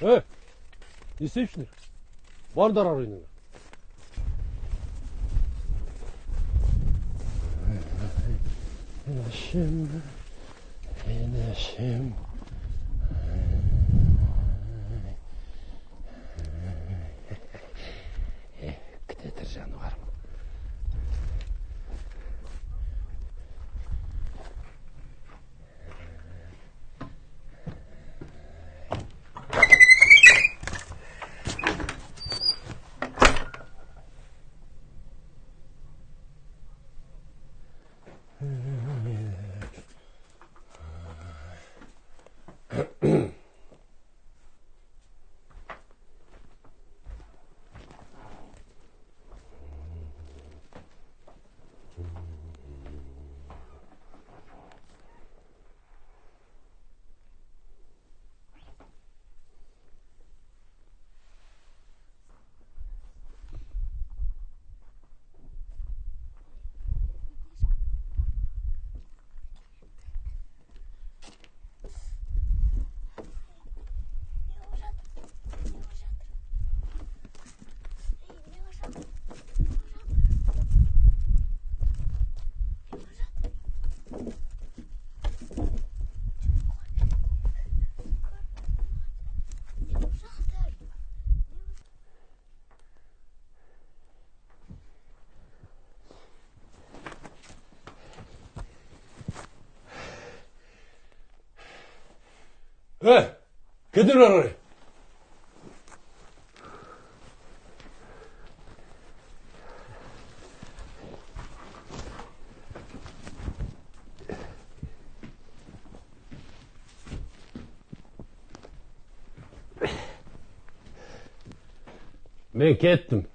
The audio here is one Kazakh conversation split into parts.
Не істейсіңдер? Бардар арайыныңа. Енешім. Күтетір жануарым. Кетір арай. Мен кеттім.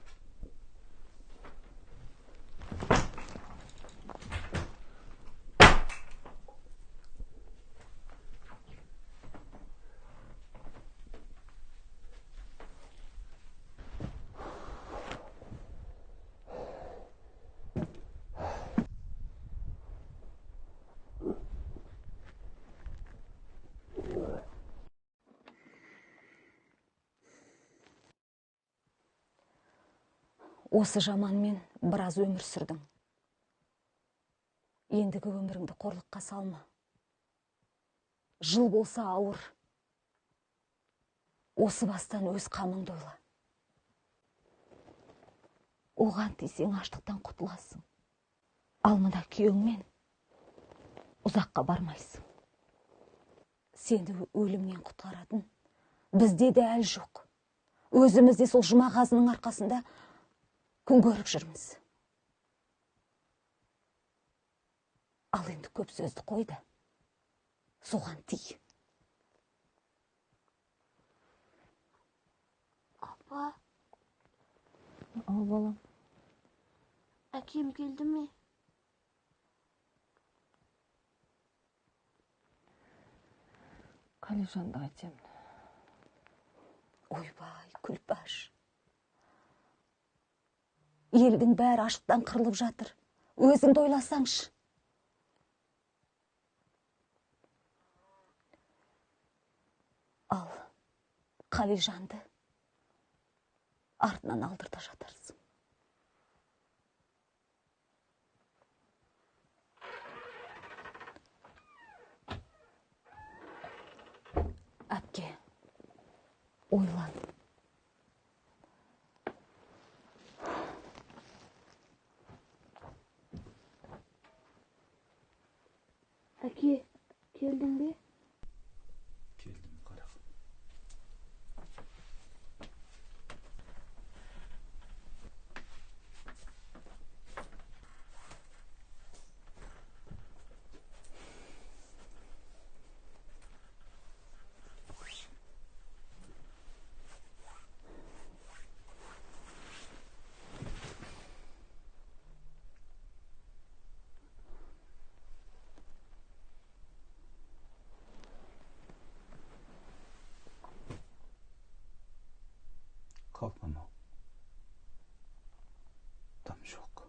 Осы жаманмен біраз өмір сүрдің. Ендігі өміріңді қорлыққа салма. Жыл болса ауыр. Осы бастан өз қамыңды ойла. Оған тисең аштықтан құтыласың. Ал мына күйеуіңмен ұзаққа бармайсың. Сенді өлімнен құтқаратын бізде де әл жоқ. Өзімізде сол жұмағазының арқасында күн көріп жүрміз. Ал енді көп сөзді қойды. Соған тий. Апа. Ал балам. Әкем келді ме? Қалижанды айтамын. Ойбай, Күлпаш. Елдің бәрі аштықтан қырылып жатыр. Өзіңді ойласаңшы. Ал Қалижанды артынан алдырта жатарсың. Әпке, ойлан. Әке, келдің бе? Келдім, қарағым. Kalkmam o. Tam жоқ.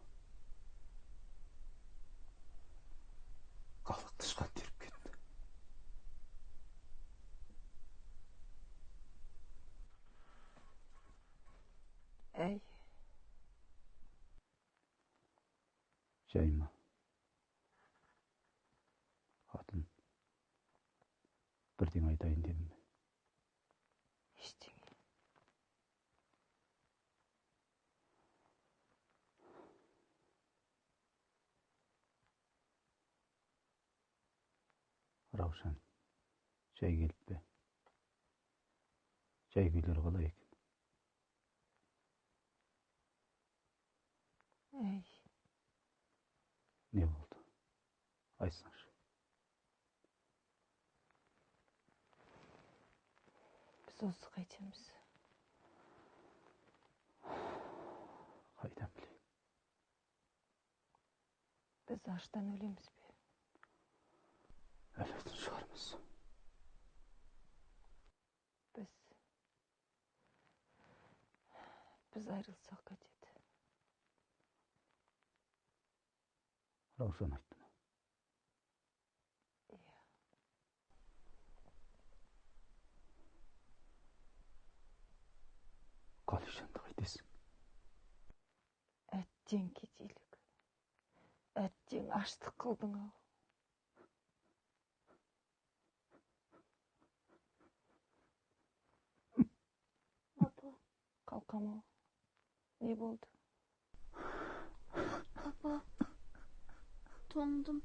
Қалдық тышқа теріп кетті. Жайма. Қатын. Бірден айтайын дедім. Ештеңе. Раушан, жай келіп бе? Жай күйлер қалай екен? Әй, Не болды? Айтсаңшы. біз осы қайтеміз. Қайдан білейін? Біз аштан өлеміз бе? Өлетін шығармыз. Біз айрылсақ қайтеді. Раушан айтты ма? Иә. Қалижанды қайтесің? Әттең кедейлік. Әттең аштық қылдың ау. Папа, Қалқам ау. Не болды? папа. Тоңдым.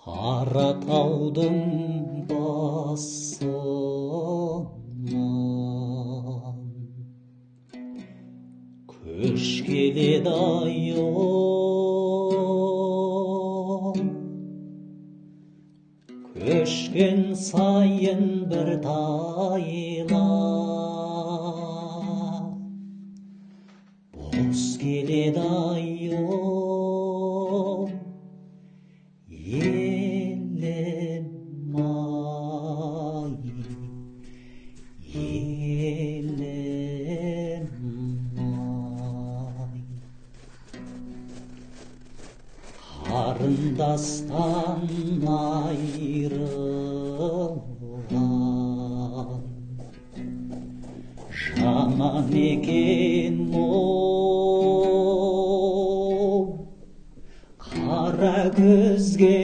Қаратаудың басынан көш келеді айым, көшкен сайын бір тайлап бос келеді айым. Елім ай, елім ай, қарындастан айрылған жаман екен ол, қара көзге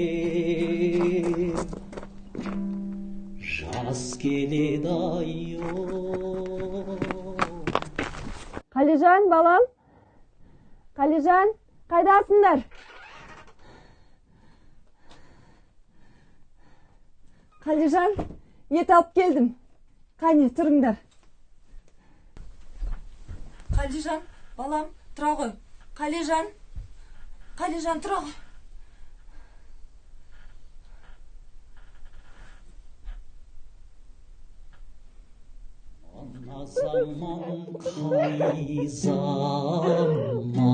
мөлдіреп жас келеді айым. Қалижан, балам. Қалижан, қайдасыңдар? Қалижан, ет алып келдім. Қане, тұрыңдар. Қалижан, балам, тұра ғой. Қалижан, тұра ғой. Мына заман қай заман,